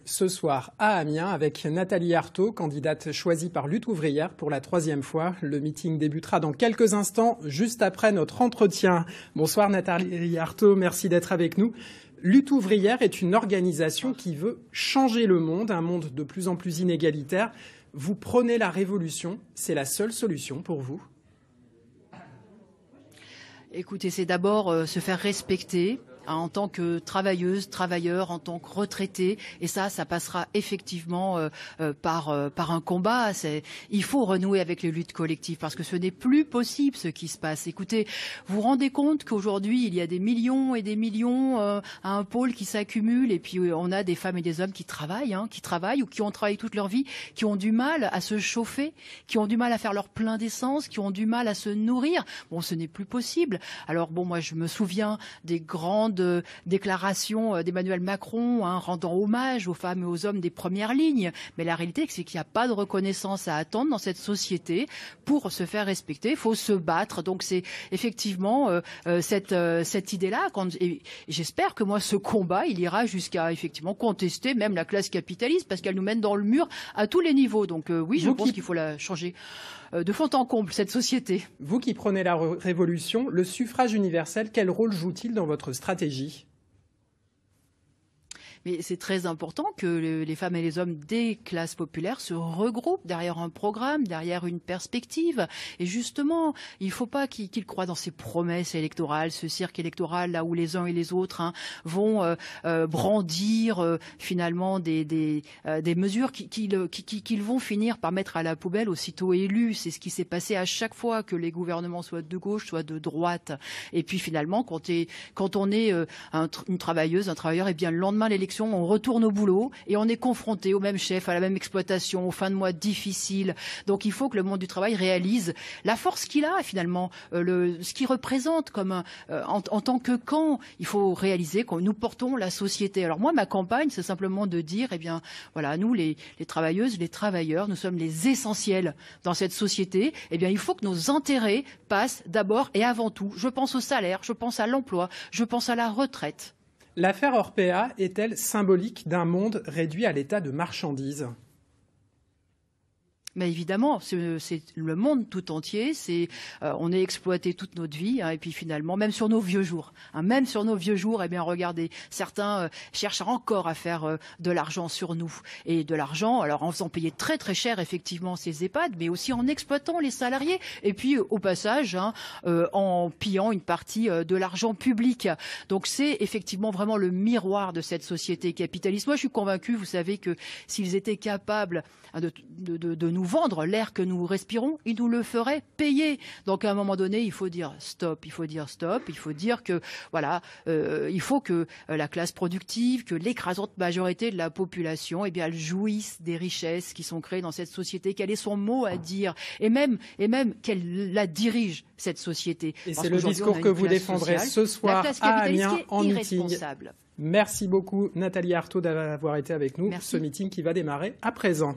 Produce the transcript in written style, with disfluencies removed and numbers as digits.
ce soir à Amiens avec Nathalie Arthaud, candidate choisie par Lutte ouvrière pour la 3e fois. Le meeting débutera dans quelques instants, juste après notre entretien. Bonsoir Nathalie Arthaud, merci d'être avec nous. Lutte ouvrière est une organisation qui veut changer le monde, un monde de plus en plus inégalitaire. Vous prônez la révolution, c'est la seule solution pour vous? Écoutez, c'est d'abord se faire respecter en tant que travailleuse, travailleur, en tant que retraité, et ça passera effectivement par un combat. Il faut renouer avec les luttes collectives parce que ce n'est plus possible ce qui se passe. Écoutez, vous vous rendez compte qu'aujourd'hui il y a des millions et des millions à un pôle qui s'accumulent, et puis on a des femmes et des hommes qui travaillent ou qui ont travaillé toute leur vie, qui ont du mal à se chauffer, qui ont du mal à faire leur plein d'essence, qui ont du mal à se nourrir. Bon, ce n'est plus possible. Alors bon, moi je me souviens des grandes déclaration d'Emmanuel Macron rendant hommage aux femmes et aux hommes des premières lignes. Mais la réalité, c'est qu'il n'y a pas de reconnaissance à attendre dans cette société. Pour se faire respecter, il faut se battre. Donc c'est effectivement cette idée-là. Et j'espère que moi, ce combat, il ira jusqu'à effectivement contester même la classe capitaliste parce qu'elle nous mène dans le mur à tous les niveaux. Donc oui, je pense qu'il faut la changer de fond en comble, cette société. Vous qui prenez la révolution, le suffrage universel, quel rôle joue-t-il dans votre stratégie ? Mais c'est très important que les femmes et les hommes des classes populaires se regroupent derrière un programme, derrière une perspective. Et justement, il ne faut pas qu'ils croient dans ces promesses électorales, ce cirque électoral là où les uns et les autres vont brandir finalement des mesures qu'ils vont finir par mettre à la poubelle aussitôt élus. C'est ce qui s'est passé à chaque fois que les gouvernements soient de gauche, soit de droite. Et puis finalement, quand on est une travailleuse, un travailleur, et bien le lendemain de l'élection, on retourne au boulot et on est confronté au même chef, à la même exploitation, aux fins de mois difficiles. Donc il faut que le monde du travail réalise la force qu'il a finalement, ce qu'il représente comme en tant que camp. Il faut réaliser que nous portons la société. Alors moi, ma campagne, c'est simplement de dire, eh bien, voilà, nous, les travailleuses, les travailleurs, nous sommes les essentiels dans cette société. Eh bien, il faut que nos intérêts passent d'abord et avant tout. Je pense au salaire, je pense à l'emploi, je pense à la retraite. L'affaire Orpea est-elle symbolique d'un monde réduit à l'état de marchandise ? Mais évidemment, c'est le monde tout entier. On est exploité toute notre vie, et puis finalement, même sur nos vieux jours, eh bien, regardez, certains cherchent encore à faire de l'argent sur nous, et de l'argent, alors en faisant payer très très cher effectivement ces EHPAD, mais aussi en exploitant les salariés, et puis au passage, en pillant une partie de l'argent public. Donc c'est effectivement vraiment le miroir de cette société capitaliste. Moi, je suis convaincue, vous savez, que s'ils étaient capables de nous vendre l'air que nous respirons, ils nous le feraient payer. Donc à un moment donné, il faut dire stop, il faut dire que voilà, il faut que la classe productive, que l'écrasante majorité de la population, eh bien, elle jouisse des richesses qui sont créées dans cette société, qu'elle ait son mot à dire, et même qu'elle la dirige, cette société. Et c'est le discours que vous défendrez ce soir à Amiens en meeting. Merci beaucoup Nathalie Arthaud d'avoir été avec nous. Merci. Ce meeting qui va démarrer à présent.